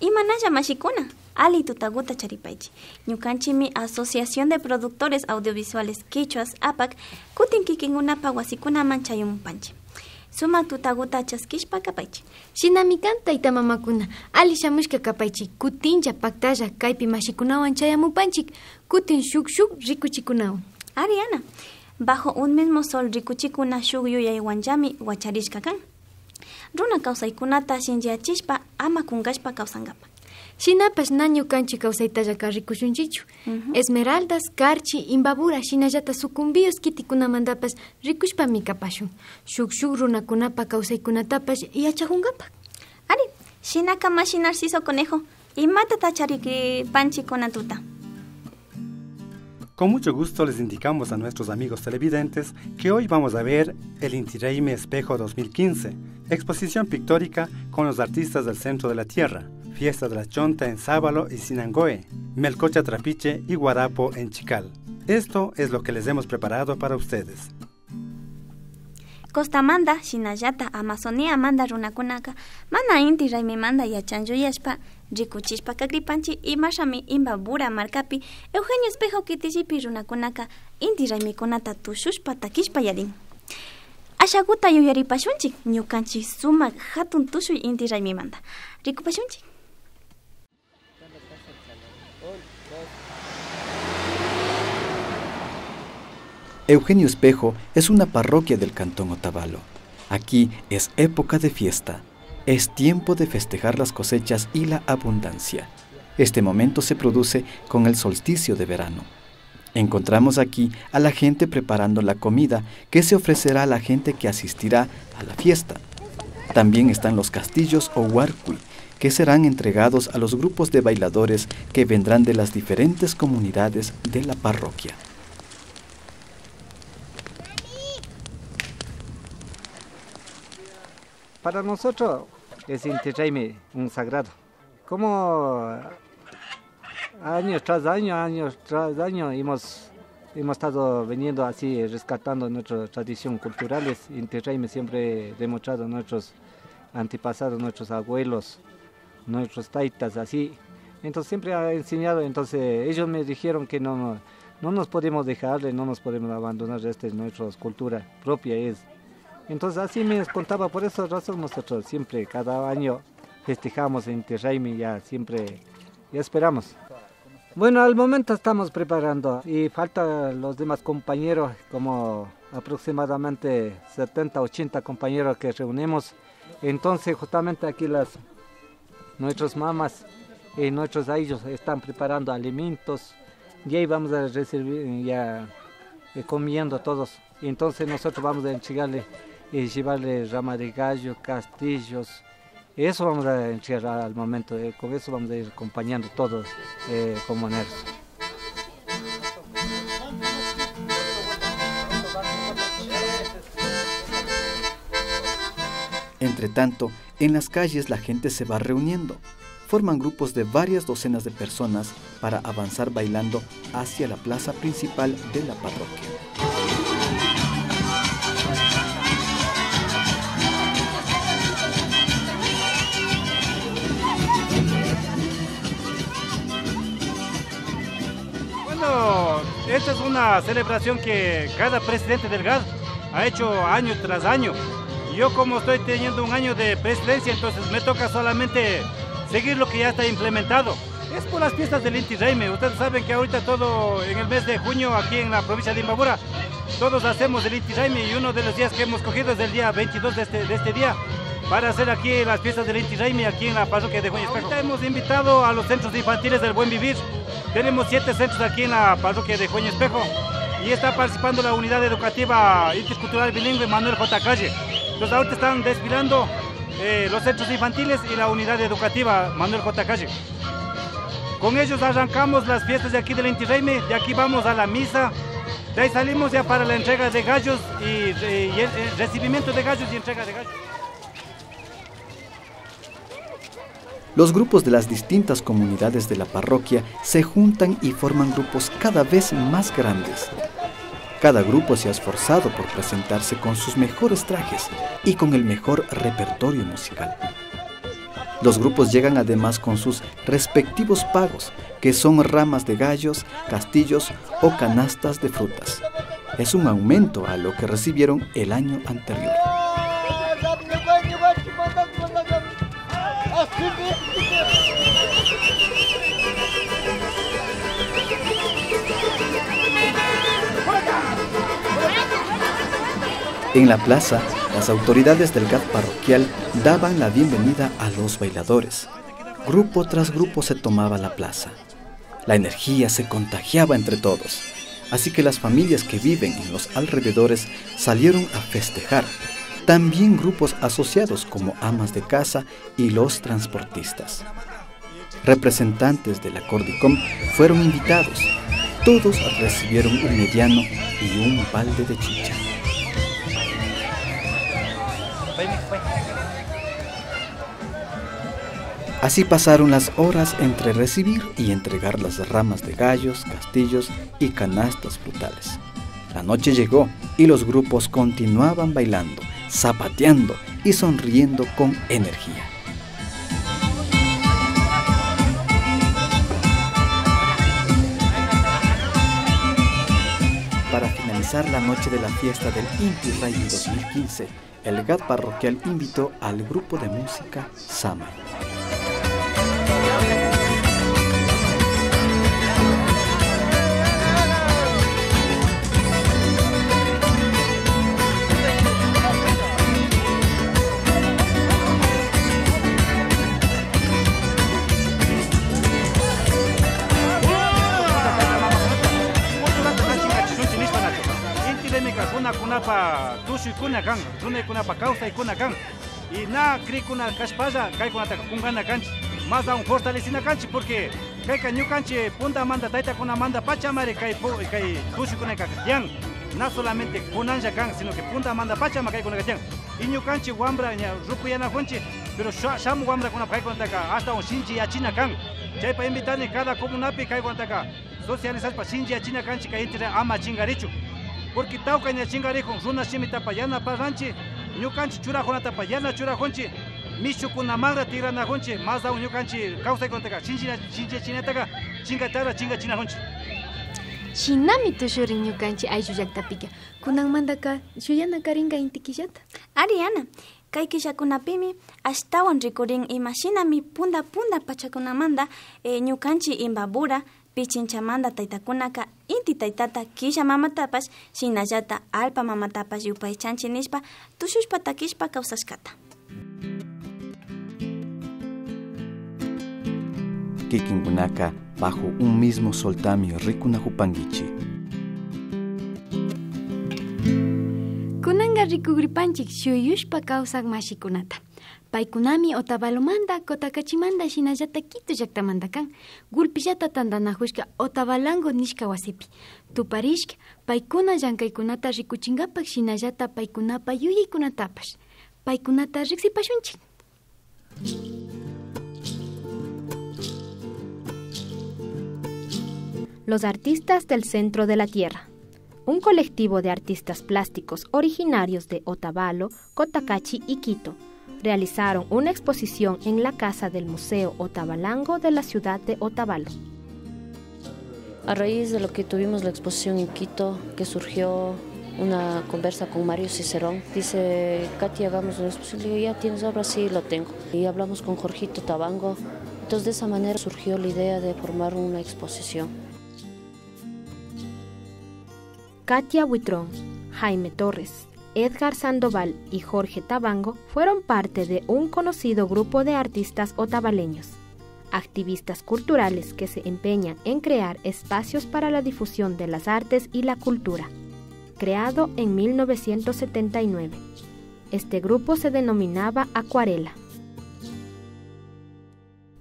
Imanalla mashikuna, ali tutaguta charipaichi. Ñukanchimi Asociación de Productores Audiovisuales Quichuas APAC kutin kikingunapa wasikunaman chayumupanchi. Sumak tutaguta chaskishpa kapaichi. Shinamikan tayta mamakuna, ali shamushka kapaichi, kutincha paktalla kaypi mashikunawan chayamupanchik, kutin shuk rikuchikunawan. Ariana, bajo un mismo sol rikuchikuna shuk yuyaywanllami wacharishka kan. Runa kawsaykunata shinllachishpa ama kunkashpa kawsankapa. Shinapash na ñukanchik kawsaytalla karrikushunchichu. Esmeraldas, Karchi, Imbabura, shinallata sucumbiyos kitikunamantapash rikushpami kapashun. Shuk runakunapa kawsaykunatapash yachajunkapak. Ari, shinaka mashi Narciso Conejo, imata tachariki panchi konatuta. Con mucho gusto les indicamos a nuestros amigos televidentes que hoy vamos a ver el Inti Raymi Espejo 2015, exposición pictórica con los artistas del centro de la tierra, Fiesta de la Chonta en Sábalo y Sinangoe, Melcocha Trapiche y Guarapo en Chical. Esto es lo que les hemos preparado para ustedes. Costamanda, Shinallata, Amazonía manda runakunaka, mana Inti Raymi manda yachanjuyashpa, rikuchishpa kakripanchi y mashami Imbabura markapi, Eugenio Espejo kitishipi runakunaka, Inti Raymikunata tushushpa takishpa yarin. Ashaguta yuyaripashunchik, ñukanchi sumak hatun tushuy Inti Raymi manda. Rikupashunchik. Eugenio Espejo es una parroquia del cantón Otavalo. Aquí es época de fiesta. Es tiempo de festejar las cosechas y la abundancia. Este momento se produce con el solsticio de verano. Encontramos aquí a la gente preparando la comida que se ofrecerá a la gente que asistirá a la fiesta. También están los castillos o huarcui, que serán entregados a los grupos de bailadores que vendrán de las diferentes comunidades de la parroquia. Para nosotros es Inti Raymi un sagrado. Como año tras año hemos estado veniendo así rescatando nuestras tradiciones culturales. Inti Raymi siempre demostrado nuestros antepasados, nuestros abuelos, nuestros taitas así. Entonces siempre ha enseñado, entonces ellos me dijeron que no nos podemos dejarle, no nos podemos abandonar, esta es nuestra cultura propia es. Entonces así me contaba, por esa razón nosotros siempre, cada año festejamos en Inti Raymi, ya siempre, ya esperamos. Bueno, al momento estamos preparando y faltan los demás compañeros, como aproximadamente 70, 80 compañeros que reunimos. Entonces justamente aquí nuestras mamás y nuestros ellos están preparando alimentos y ahí vamos a recibir ya comiendo todos. Entonces nosotros vamos a entregarle y llevarle rama de gallo, castillos. Eso vamos a entregar al momento, con eso vamos a ir acompañando todos comuneros. Entre tanto, en las calles la gente se va reuniendo. Forman grupos de varias docenas de personas para avanzar bailando hacia la plaza principal de la parroquia. Esta es una celebración que cada presidente del GAD ha hecho año tras año. Yo como estoy teniendo un año de presidencia, entonces me toca solamente seguir lo que ya está implementado. Es por las fiestas del Inti Raymi. Ustedes saben que ahorita todo en el mes de junio aquí en la provincia de Imbabura, todos hacemos el Inti Raymi y uno de los días que hemos cogido es el día 22 de este día para hacer aquí las fiestas del Inti Raymi aquí en la parroquia de Eugenio Espejo. Ahorita hemos invitado a los centros infantiles del Buen Vivir. Tenemos 7 centros aquí en la parroquia de Eugenio Espejo y está participando la unidad educativa intercultural bilingüe Manuel J. Calle. Entonces ahorita están desfilando los centros infantiles y la unidad educativa Manuel J. Calle. Con ellos arrancamos las fiestas de aquí del Inti Raymi, de aquí vamos a la misa, de ahí salimos ya para la entrega de gallos y el recibimiento de gallos y entrega de gallos. Los grupos de las distintas comunidades de la parroquia se juntan y forman grupos cada vez más grandes. Cada grupo se ha esforzado por presentarse con sus mejores trajes y con el mejor repertorio musical. Los grupos llegan además con sus respectivos pagos, que son ramas de gallos, castillos o canastas de frutas. Es un aumento a lo que recibieron el año anterior. En la plaza, las autoridades del GAD parroquial daban la bienvenida a los bailadores. Grupo tras grupo se tomaba la plaza. La energía se contagiaba entre todos, así que las familias que viven en los alrededores salieron a festejar. También grupos asociados como amas de casa y los transportistas. Representantes de la Cordicom fueron invitados. Todos recibieron un mediano y un balde de chicha. Así pasaron las horas entre recibir y entregar las ramas de gallos, castillos y canastas frutales. La noche llegó y los grupos continuaban bailando, zapateando y sonriendo con energía. Para finalizar la noche de la fiesta del Inti Raymi 2015, el GAD parroquial invitó al grupo de música Sama. Kunapa tusu kuna kan, runa kunapa causa kuna kan. Y na cri kuna caspaya, kai kunata kungana kanchi. Más aún fortalecina kanchi porque kai kanyu kanchi punta manda taita kuna manda pachamare kai tusu kuna kakyan. No solamente kunanja kan, sino que punta manda pachama kai kuna kakyan. Y nyu kanchi wambra nya rupu yana honchi, pero shamu wambra kuna kai kuna taka hasta un shinji achina kan. Chay pa invitani cada comunapi kai kuna taka socializar pa shinji achina kanchi kai intira ama chingarichu. Porque tauca ni chingarijo, runa shimi tapayana parranchi, ñucanchi churajona tapayana churajonchi, michu kuna magra tirana jonchi, más aún ñucanchi causa contega, chinga chinetaga, chinga chinajonchi. Shinami tushurin ñucanchi ayshu llaktapika, kunan mandaka shuyana karinga intikillata. Ariana, kay kishakunapimi ashtawan rikurin imashinami punda pachakunamanda ñukanchi imbabura pichinchamanda taytakunaka inti taytata kisha mamatapash shinallata alpa mamatapash yupaychanchi nishpa tushushpa takishpa kawsashkata. Kikinkunaka bajo un mismo soltamio rikunahupangichi. Kunanga rikugripanchik shuyushpa kawsak mashikunata. Paikunami Otavalomanda, Kotakachimanda, Shinallata Quito llaktamanda kan. Gulpillata tandanajushka Otavalango nishka wasipi. Tuparishka, paikuna llankaykunata rikuchingapak Shinallata paikunapa yuyaykunatapash. Paikunata riksipashunchik. Los artistas del centro de la tierra. Un colectivo de artistas plásticos originarios de Otavalo, Cotacachi y Quito realizaron una exposición en la casa del Museo Otavalango de la ciudad de Otavalo. A raíz de lo que tuvimos la exposición en Quito, que surgió una conversa con Mario Cicerón, dice, Katy, hagamos una exposición. Le digo, ¿ya tienes obra? Sí, lo tengo. Y hablamos con Jorgito Tabango. Entonces de esa manera surgió la idea de formar una exposición. Katia Huitrón, Jaime Torres, Edgar Sandoval y Jorge Tabango fueron parte de un conocido grupo de artistas otavaleños, activistas culturales que se empeñan en crear espacios para la difusión de las artes y la cultura. Creado en 1979, este grupo se denominaba Acuarela.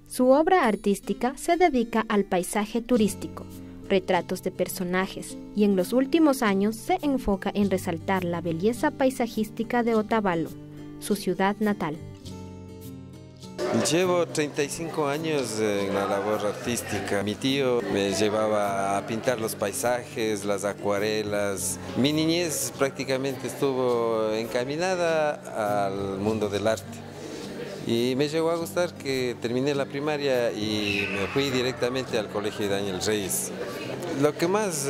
Su obra artística se dedica al paisaje turístico, retratos de personajes, y en los últimos años se enfoca en resaltar la belleza paisajística de Otavalo, su ciudad natal. Llevo 35 años en la labor artística. Mi tío me llevaba a pintar los paisajes, las acuarelas. Mi niñez prácticamente estuvo encaminada al mundo del arte. Y me llegó a gustar que terminé la primaria y me fui directamente al colegio de Daniel Reyes. Lo que más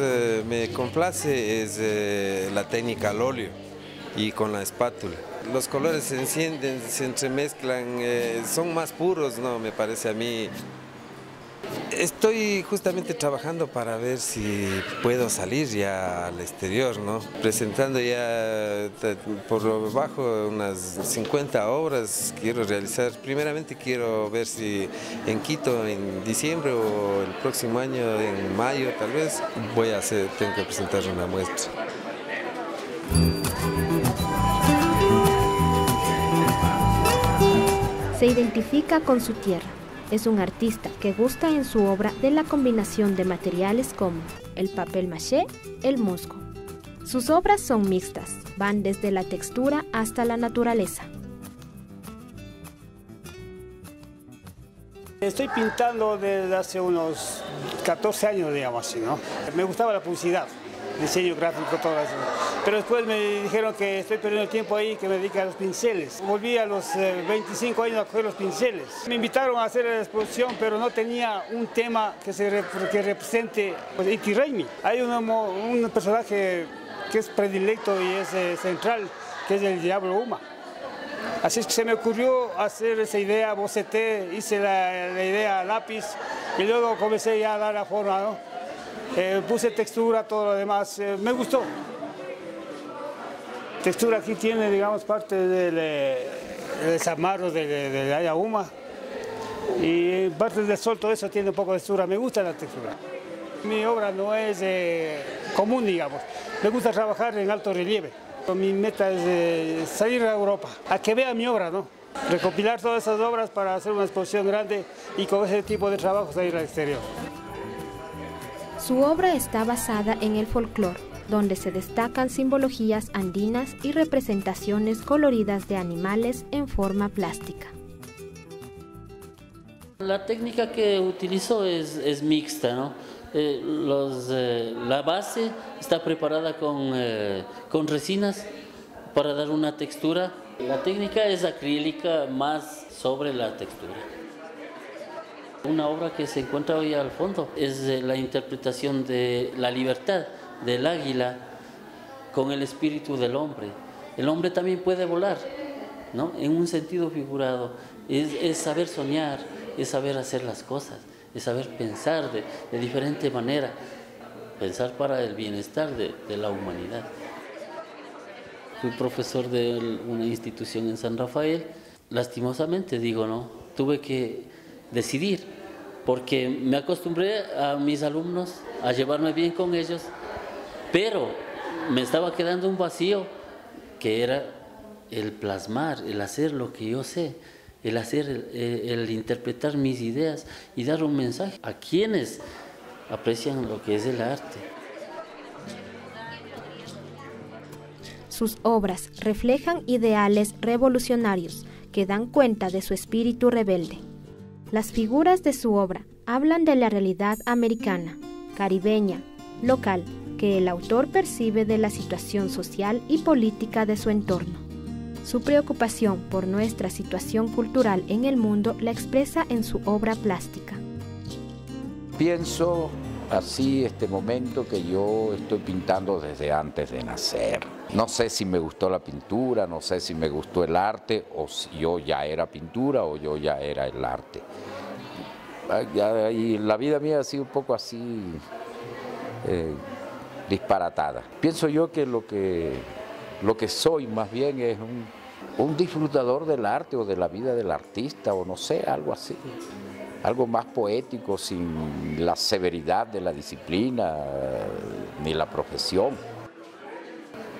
me complace es la técnica al óleo y con la espátula. Los colores se encienden, se entremezclan, son más puros, ¿no? Me parece a mí. Estoy justamente trabajando para ver si puedo salir ya al exterior, ¿no? Presentando ya por lo bajo unas 50 obras quiero realizar. Primeramente quiero ver si en Quito en diciembre o el próximo año en mayo tal vez tengo que presentar una muestra. Se identifica con su tierra. Es un artista que gusta en su obra de la combinación de materiales como el papel maché, el musgo. Sus obras son mixtas, van desde la textura hasta la naturaleza. Estoy pintando desde hace unos 14 años, digamos así, ¿no? Me gustaba la publicidad, diseño gráfico, todo eso. Pero después me dijeron que estoy perdiendo tiempo ahí, que me dedique a los pinceles. Volví a los 25 años a coger los pinceles. Me invitaron a hacer la exposición, pero no tenía un tema que represente Inti Raymi. Hay un personaje que es predilecto y es central, que es el Diablo Uma. Así es que se me ocurrió hacer esa idea, boceté, hice la idea a lápiz y luego comencé ya a dar la forma, ¿no? Puse textura, todo lo demás, me gustó. Textura aquí tiene, digamos, parte del desamarro de Ayauma y parte del sol, todo eso tiene un poco de textura, me gusta la textura. Mi obra no es común, digamos, me gusta trabajar en alto relieve. Mi meta es salir a Europa, a que vea mi obra, ¿no? Recopilar todas esas obras para hacer una exposición grande y con ese tipo de trabajo salir al exterior. Su obra está basada en el folclore, donde se destacan simbologías andinas y representaciones coloridas de animales en forma plástica. La técnica que utilizo es mixta, ¿no? La base está preparada con resinas para dar una textura. La técnica es acrílica más sobre la textura. Una obra que se encuentra hoy al fondo es la interpretación de la libertad del águila con el espíritu del hombre. El hombre también puede volar, ¿no? En un sentido figurado. Es saber soñar, es saber hacer las cosas, es saber pensar de diferente manera, pensar para el bienestar de la humanidad. Fui profesor de una institución en San Rafael. Lastimosamente, digo, ¿no? Tuve que decidir, porque me acostumbré a mis alumnos, a llevarme bien con ellos, pero me estaba quedando un vacío, que era el plasmar, el hacer lo que yo sé, el interpretar mis ideas y dar un mensaje a quienes aprecian lo que es el arte. Sus obras reflejan ideales revolucionarios que dan cuenta de su espíritu rebelde. Las figuras de su obra hablan de la realidad americana, caribeña, local, que el autor percibe de la situación social y política de su entorno. Su preocupación por nuestra situación cultural en el mundo la expresa en su obra plástica. Pienso así este momento que yo estoy pintando desde antes de nacer. No sé si me gustó la pintura, no sé si me gustó el arte, o si yo ya era pintura o yo ya era el arte. Y la vida mía ha sido un poco así disparatada. Pienso yo que lo que soy más bien es un disfrutador del arte o de la vida del artista, o no sé, algo así. Algo más poético, sin la severidad de la disciplina ni la profesión.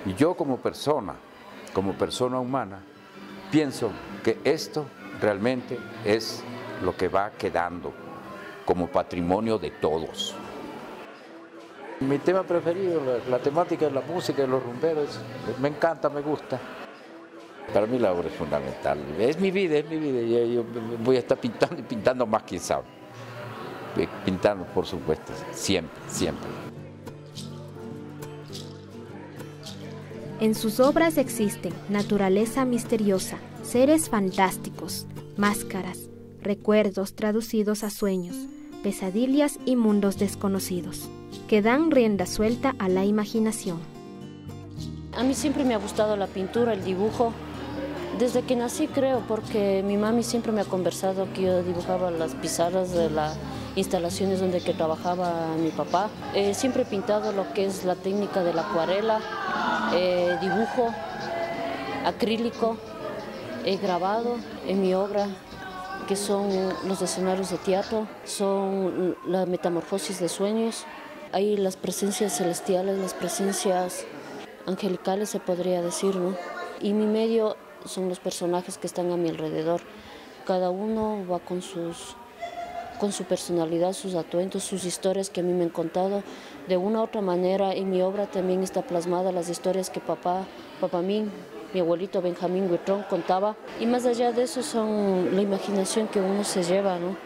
Y yo como persona humana, pienso que esto realmente es lo que va quedando como patrimonio de todos. Mi tema preferido, la temática de la música y los rumberos, me encanta, me gusta. Para mí la obra es fundamental, es mi vida, yo voy a estar pintando y pintando más, quién sabe. Pintando, por supuesto, siempre, siempre. En sus obras existen naturaleza misteriosa, seres fantásticos, máscaras, recuerdos traducidos a sueños, pesadillas y mundos desconocidos, que dan rienda suelta a la imaginación. A mí siempre me ha gustado la pintura, el dibujo. Desde que nací creo, porque mi mami siempre me ha conversado que yo dibujaba las pizarras de las instalaciones donde que trabajaba mi papá. Siempre he pintado lo que es la técnica de la acuarela, dibujo, acrílico. He grabado en mi obra, que son los escenarios de teatro, son la metamorfosis de sueños. Hay las presencias celestiales, las presencias angelicales se podría decir, ¿no? Y mi medio son los personajes que están a mi alrededor. Cada uno va con su personalidad, sus atuendos, sus historias que a mí me han contado. De una u otra manera, en mi obra también está plasmada las historias que papá mín, mi abuelito Benjamín Huitrón contaba. Y más allá de eso son la imaginación que uno se lleva, ¿no?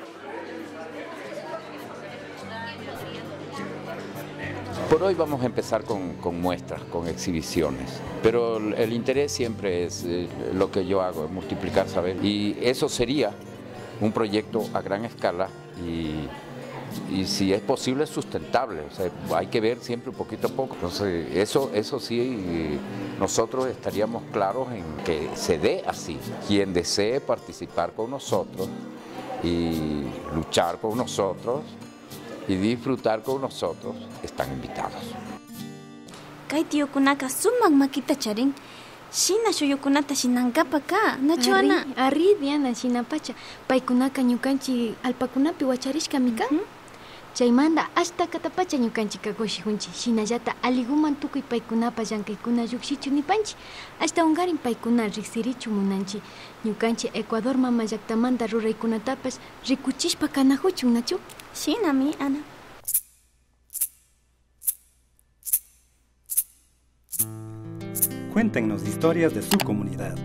Por hoy vamos a empezar con muestras, con exhibiciones, pero el interés siempre es lo que yo hago, multiplicar saber. Y eso sería un proyecto a gran escala y si es posible sustentable, o sea, hay que ver siempre poquito a poco. Entonces eso sí, nosotros estaríamos claros en que se dé así. Quien desee participar con nosotros y luchar con nosotros y disfrutar con nosotros, están invitados. Kay tiyukunaka sumak makita charin. Shina shuyukunata shinankapa ka, nachu Ana? Arri Diana shinapacha. Paykunaka ñukanchik alpakunapi wacharishkamika. Chaymanta hasta katapacha ñukanchik kakushijunchik. Shinallata aliguman tukuy paykunapa llankaykuna llukshichu nipanchik. Hasta ungarin paykuna riksirichu munanchik. Ñukanchik Ecuador mama llaktamanta ruraykunatapash rikuchishpa kanajuchun, nachu? Shinami, Ana. Cuéntenos historias de su comunidad.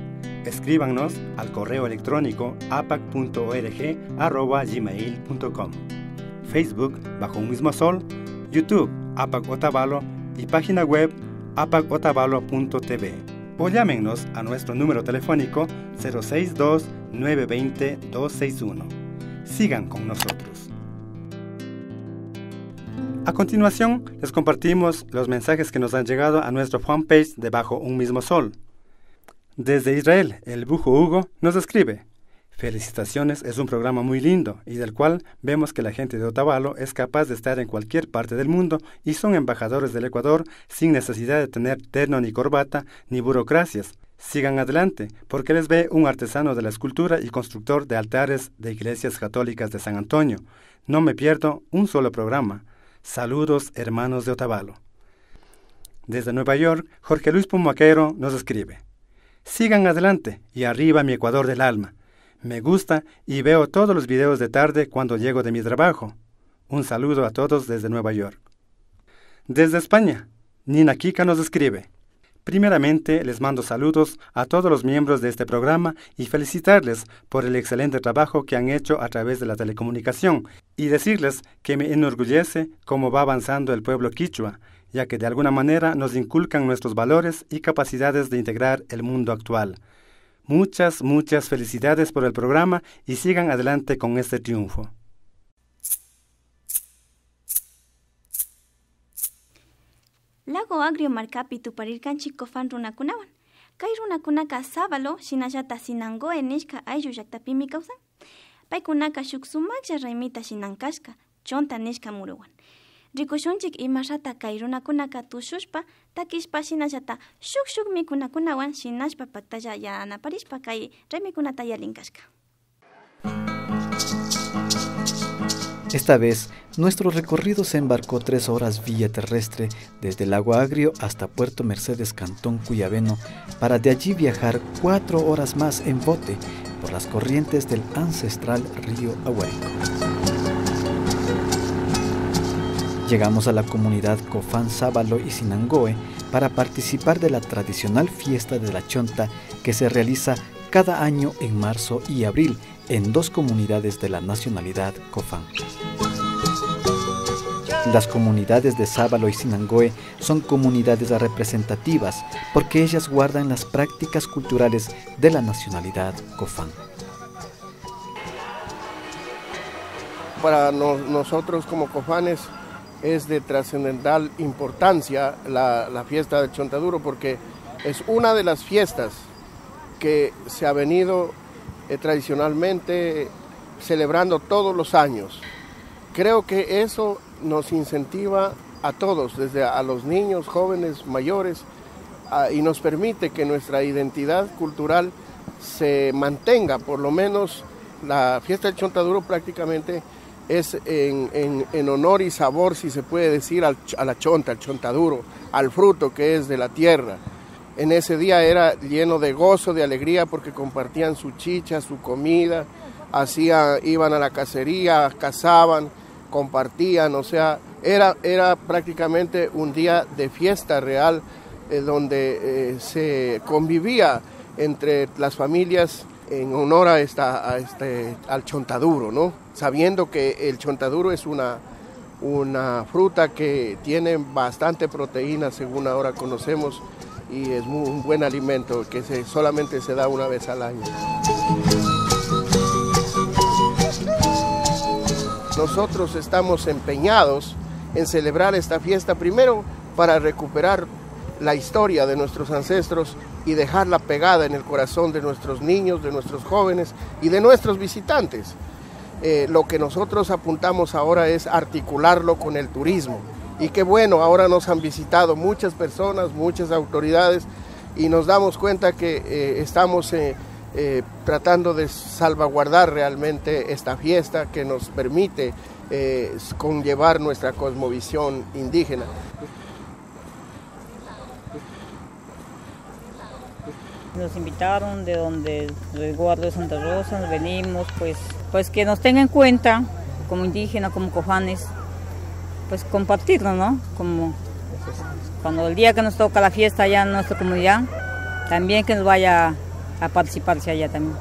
Escríbanos al correo electrónico apac.org@gmail.com, Facebook Bajo un Mismo Sol, YouTube APAC Otavalo y página web apacotavalo.tv. O llámenos a nuestro número telefónico 062-920-261. Sigan con nosotros. A continuación, les compartimos los mensajes que nos han llegado a nuestro fanpage de Bajo un Mismo Sol. Desde Israel, el Bujo Hugo nos escribe: felicitaciones, es un programa muy lindo y del cual vemos que la gente de Otavalo es capaz de estar en cualquier parte del mundo y son embajadores del Ecuador sin necesidad de tener terno ni corbata ni burocracias. Sigan adelante, porque les ve un artesano de la escultura y constructor de altares de iglesias católicas de San Antonio. No me pierdo un solo programa. Saludos, hermanos de Otavalo. Desde Nueva York, Jorge Luis Pumaquero nos escribe: sigan adelante y arriba mi Ecuador del alma. Me gusta y veo todos los videos de tarde cuando llego de mi trabajo. Un saludo a todos desde Nueva York. Desde España, Nina Kika nos escribe: primeramente les mando saludos a todos los miembros de este programa y felicitarles por el excelente trabajo que han hecho a través de la telecomunicación y decirles que me enorgullece cómo va avanzando el pueblo quichua, ya que de alguna manera nos inculcan nuestros valores y capacidades de integrar el mundo actual. Muchas felicidades por el programa y sigan adelante con este triunfo. Lago Agrio markapi tuparirkanchik kofan runakunawan. Kay runakunaka sábalo shinallata Sinangoe nishka ayllu llaktapimi kawsan. Paykunaka shuk sumaklla raymita shinankashka, chonta nishka muruwan. Rikushunchik imarata kay runakunaka tushushpa, takishpa shinallata shuk mikunakunawan shinashpa paktalla yanaparishpa kay raymikunata yalinkashka. Esta vez, nuestro recorrido se embarcó 3 horas vía terrestre desde Lago Agrio hasta Puerto Mercedes, Cantón Cuyabeno, para de allí viajar 4 horas más en bote por las corrientes del ancestral río Aguarico. Llegamos a la comunidad Cofán, Sábalo y Sinangoe para participar de la tradicional fiesta de la Chonta que se realiza cada año en marzo y abril en 2 comunidades de la nacionalidad Cofán. Las comunidades de Sábalo y Sinangoe son comunidades representativas porque ellas guardan las prácticas culturales de la nacionalidad Cofán. para nosotros como cofanes es de trascendental importancia la fiesta del Chontaduro, porque es una de las fiestas que se ha venido tradicionalmente celebrando todos los años. Creo que eso nos incentiva a todos, desde a los niños, jóvenes, mayores, y nos permite que nuestra identidad cultural se mantenga. Por lo menos la fiesta del Chontaduro prácticamente es en honor y sabor, si se puede decir, a la chonta, al chontaduro, al fruto que es de la tierra. En ese día era lleno de gozo, de alegría, porque compartían su chicha, su comida, iban a la cacería, cazaban, compartían, o sea, era prácticamente un día de fiesta real, donde se convivía entre las familias en honor al chontaduro, ¿no? Sabiendo que el chontaduro es una fruta que tiene bastante proteína, según ahora conocemos, y es un buen alimento que solamente se da una vez al año. Nosotros estamos empeñados en celebrar esta fiesta, primero para recuperar la historia de nuestros ancestros y dejarla pegada en el corazón de nuestros niños, de nuestros jóvenes y de nuestros visitantes. Lo que nosotros apuntamos ahora es articularlo con el turismo. Y qué bueno, ahora nos han visitado muchas personas, muchas autoridades, y nos damos cuenta que estamos tratando de salvaguardar realmente esta fiesta que nos permite conllevar nuestra cosmovisión indígena. Nos invitaron de donde resguardo de Santa Rosa, nos venimos, pues que nos tengan en cuenta como indígenas, como cofanes, pues compartirlo, ¿no? Como cuando el día que nos toca la fiesta allá en nuestra comunidad, también que nos vaya a participarse allá también,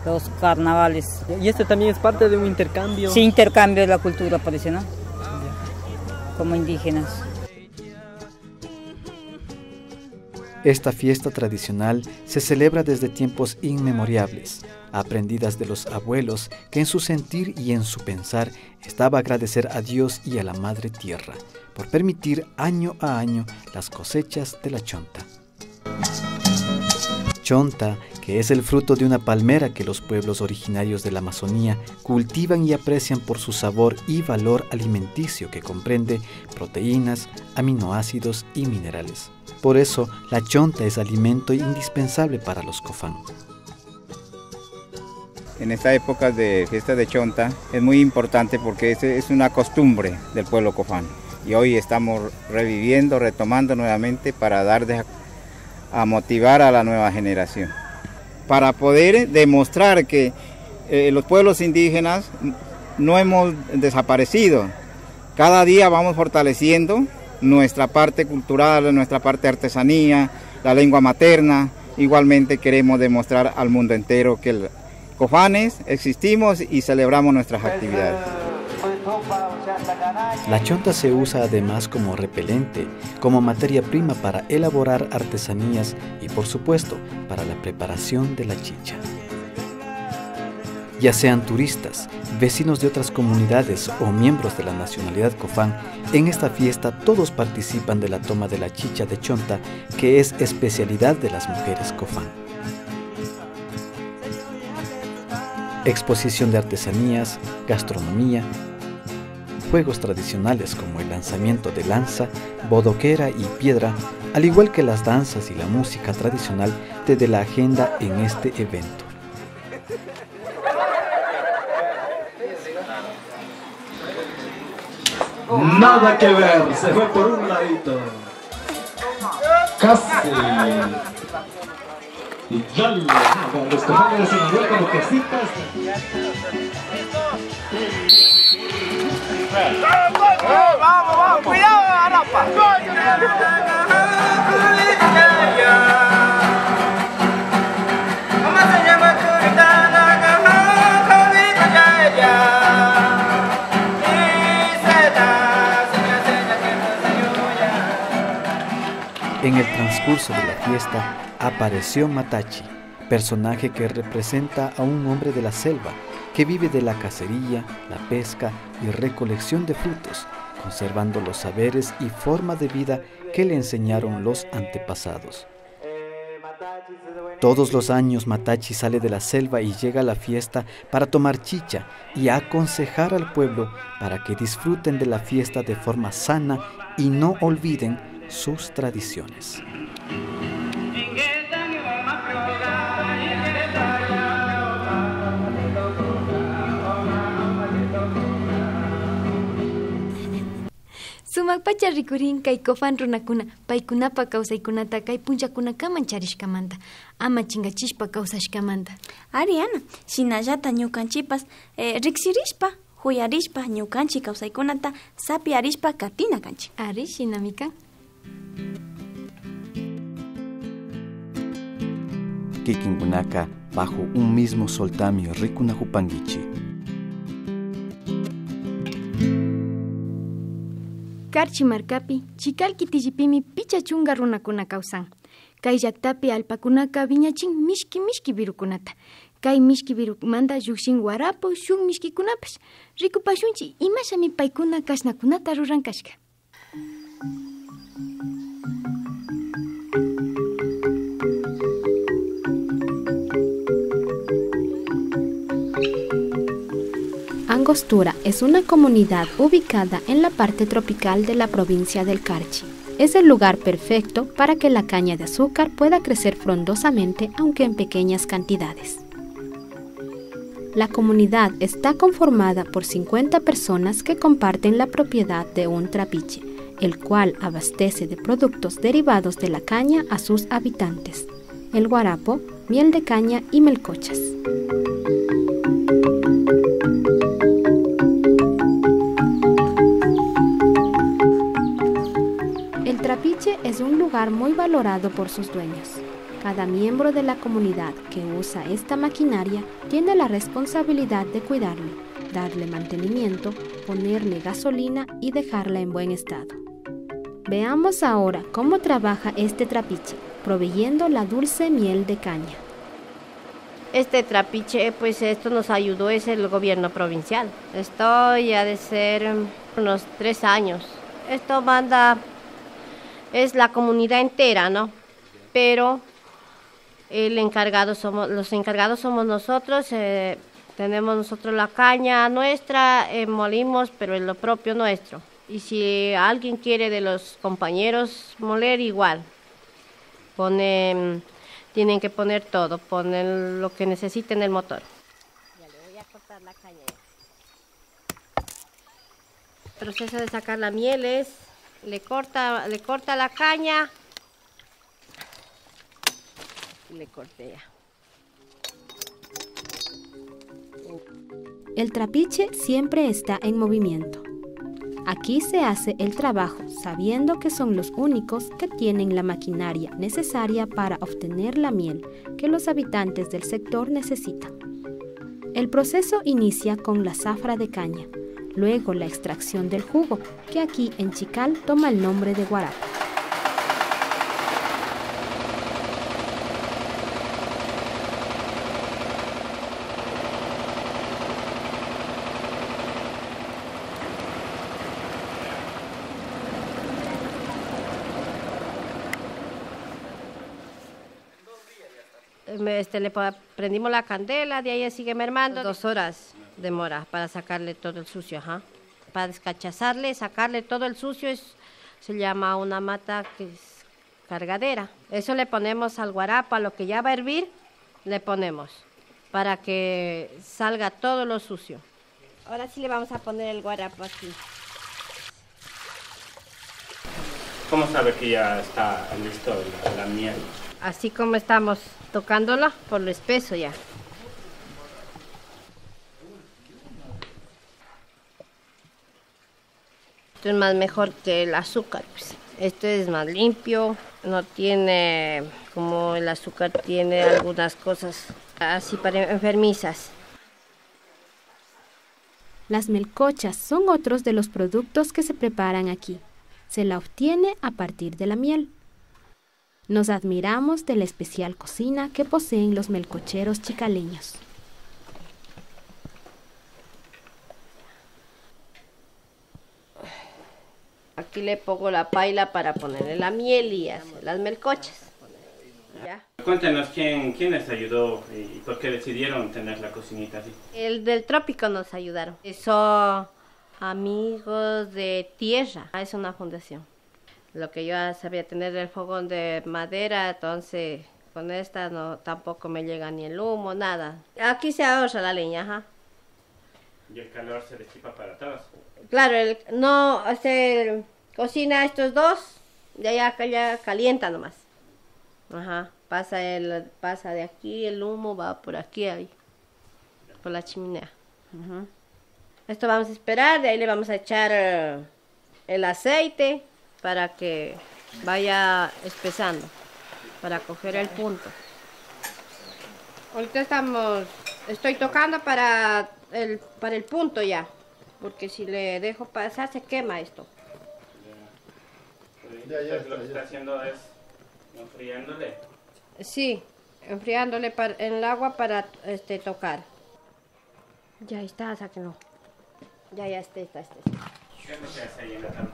los carnavales. ¿Y esto también es parte de un intercambio? Sí, intercambio de la cultura, parece, ¿no? Como indígenas. Esta fiesta tradicional se celebra desde tiempos inmemorables, aprendidas de los abuelos que en su sentir y en su pensar estaba agradecer a Dios y a la Madre Tierra por permitir año a año las cosechas de la chonta. Chonta, que es el fruto de una palmera que los pueblos originarios de la Amazonía cultivan y aprecian por su sabor y valor alimenticio que comprende proteínas, aminoácidos y minerales. Por eso, la chonta es alimento indispensable para los cofán. En esta época de fiesta de chonta es muy importante porque es una costumbre del pueblo cofán. Y hoy estamos reviviendo, retomando nuevamente para dar a motivar a la nueva generación. Para poder demostrar que los pueblos indígenas no hemos desaparecido. Cada día vamos fortaleciendo nuestra parte cultural, nuestra parte artesanía, la lengua materna. Igualmente queremos demostrar al mundo entero que los cofanes existimos y celebramos nuestras actividades. La chonta se usa además como repelente, como materia prima para elaborar artesanías y por supuesto para la preparación de la chicha. Ya sean turistas, vecinos de otras comunidades o miembros de la nacionalidad cofán, en esta fiesta todos participan de la toma de la chicha de chonta, que es especialidad de las mujeres cofán. Exposición de artesanías, gastronomía, juegos tradicionales como el lanzamiento de lanza, bodoquera y piedra, al igual que las danzas y la música tradicional de la agenda en este evento. Nada que ver, se fue por un ladito. Casi. Y ya los cojones se nivel con cositas. Vamos, cuidado, Arapa. En el transcurso de la fiesta apareció Matachi, personaje que representa a un hombre de la selva, que vive de la cacería, la pesca y recolección de frutos, conservando los saberes y forma de vida que le enseñaron los antepasados. Todos los años Matachi sale de la selva y llega a la fiesta para tomar chicha y aconsejar al pueblo para que disfruten de la fiesta de forma sana y no olviden sus tradiciones. Sumak pacha rikurin kay kofan runakuna paykunapa kawsaykunata kay punchakunakaman charishkamanta ama chingachishpa kawsashkamanta. Ariana, shinallata ñukanchipas riksirishpa, huyarishpa ñukanchik kawsaykunata sapiarishpa katina kanchik. Ari shinamika. Kikinkunaka bajo un mismo soltamio rikunahupangichi. Karchi markapi, chikalki tillipimi picha chunga runakuna kawsan. Kay llaktapi alpakunaka viñachin mishki virukunata. Kay mishki virukumanta llukshin warapo shuk mishkikunapash. Rikupashunchi imashami paykuna kashnakunata ruran kashka. Angostura es una comunidad ubicada en la parte tropical de la provincia del Carchi. Es el lugar perfecto para que la caña de azúcar pueda crecer frondosamente, aunque en pequeñas cantidades. La comunidad está conformada por 50 personas que comparten la propiedad de un trapiche, el cual abastece de productos derivados de la caña a sus habitantes: el guarapo, miel de caña y melcochas. El trapiche es un lugar muy valorado por sus dueños. Cada miembro de la comunidad que usa esta maquinaria tiene la responsabilidad de cuidarlo, darle mantenimiento, ponerle gasolina y dejarla en buen estado. Veamos ahora cómo trabaja este trapiche, proveyendo la dulce miel de caña. Este trapiche, pues esto nos ayudó, es el gobierno provincial. Esto ya de ser unos 3 años. Esto manda, es la comunidad entera, ¿no? Pero los encargados somos nosotros. Tenemos nosotros la caña nuestra, molimos, pero es lo propio nuestro. Y si alguien quiere de los compañeros moler, igual. Tienen que poner todo, ponen lo que necesiten el motor. Ya le voy a cortar la caña. El proceso de sacar la miel es, le corta la caña y le corté ya. El trapiche siempre está en movimiento. Aquí se hace el trabajo sabiendo que son los únicos que tienen la maquinaria necesaria para obtener la miel que los habitantes del sector necesitan. El proceso inicia con la zafra de caña, luego la extracción del jugo, que aquí en Chikal toma el nombre de guarapo. Le prendimos la candela, de ahí sigue mermando. 2 horas demora para sacarle todo el sucio, ajá. Para descachazarle, sacarle todo el sucio, se llama una mata que es cargadera. Eso le ponemos al guarapo, a lo que ya va a hervir, le ponemos para que salga todo lo sucio. Ahora sí le vamos a poner el guarapo aquí. ¿Cómo sabe que ya está listo la miel? Así como estamos tocándola, por lo espeso ya. Esto es más mejor que el azúcar, pues. Esto es más limpio, no tiene, como el azúcar tiene algunas cosas así para enfermizas. Las melcochas son otros de los productos que se preparan aquí. Se la obtiene a partir de la miel. Nos admiramos de la especial cocina que poseen los melcocheros chicaleños. Aquí le pongo la paila para ponerle la miel y hacer las melcochas. ¿Ya? Cuéntanos quién les ayudó y por qué decidieron tener la cocinita así. El del trópico nos ayudaron. Son amigos de tierra. Es una fundación. Lo que yo sabía tener el fogón de madera, entonces con esta no tampoco me llega ni el humo, nada. Aquí se ahorra la leña, ajá. Y el calor se disipa para todos. Claro, no se cocina estos dos, ya calienta nomás. Ajá, pasa de aquí, el humo va por aquí, ahí, por la chimenea. Esto vamos a esperar, de ahí le vamos a echar el aceite para que vaya espesando, para coger el punto. Ahorita estoy tocando para el punto ya, porque si le dejo pasar se quema esto. Entonces lo que está haciendo es enfriándole. Sí, enfriándole en el agua para tocar. Ya está, sáquenlo. Ya está. ¿Qué es lo que hace ahí en la tabla?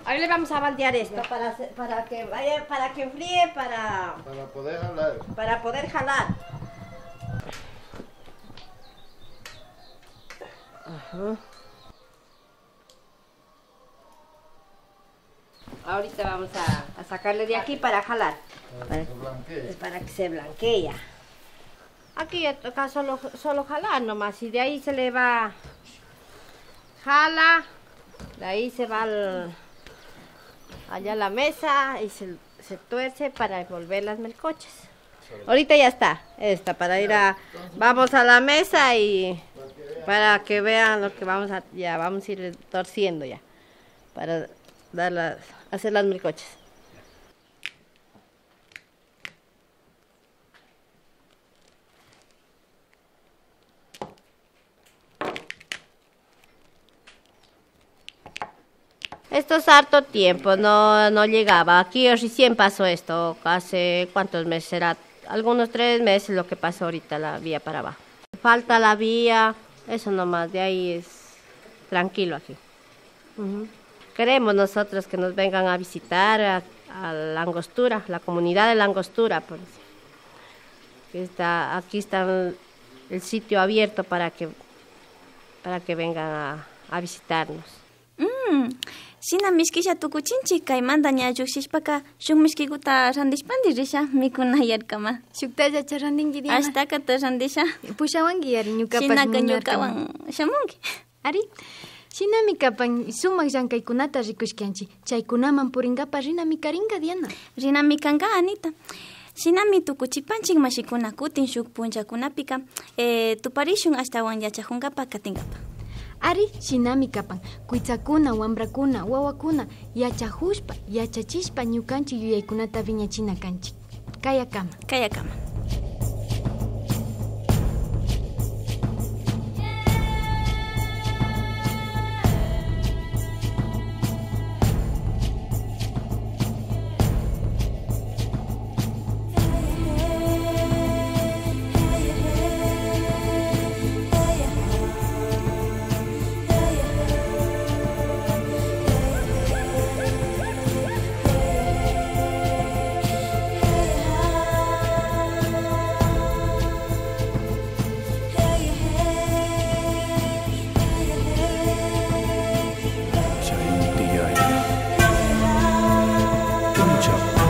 Ahí le vamos a baldear esto para que vaya, para que enfríe, para poder jalar. Para poder jalar. Ajá. Ahorita vamos a sacarle de aquí para jalar. Para que se blanquee ya. Aquí ya toca solo jalar nomás y de ahí se le va, jala, de ahí se va allá a la mesa y se tuerce para envolver las melcochas. Ahorita ya está, para ir vamos a la mesa y para que vean lo que vamos a ir torciendo ya, para hacer las melcochas. Esto es harto tiempo, no llegaba. Aquí recién pasó esto, hace ¿cuántos meses será? Algunos 3 meses lo que pasó ahorita la vía para abajo. Falta la vía, eso nomás, de ahí es tranquilo aquí. Queremos nosotros que nos vengan a visitar a la Angostura, la comunidad de la Angostura. Aquí está el sitio abierto para que vengan a visitarnos. Sina miskisha tukuchinchi kaymanta ña lluksishpaka shuk miskikuta randishpandi risha mikuna yarkama. Shuktalla charandinki Diana. Ashtakata randisha. Pushawanki yari ñukapas Shinaka ñukawan shamunki. Ari, shinami kapan sumak llankaykunata rikushkanchi. Chaykunaman purinkapas rinami karinka Diana. Rinami kanka Anita. Shinami tukuchipanchik mashikuna kutin shuk punchakunapika tuparishun ashtawan yachajunkapa katinkapa. Ari, shinami kapan, kuitzakuna, wambrakuna, wawakuna, yachahushpa, yachachishpa ñukanchik yuyaykunata viñachina kanchik. Kaya kama. Chao.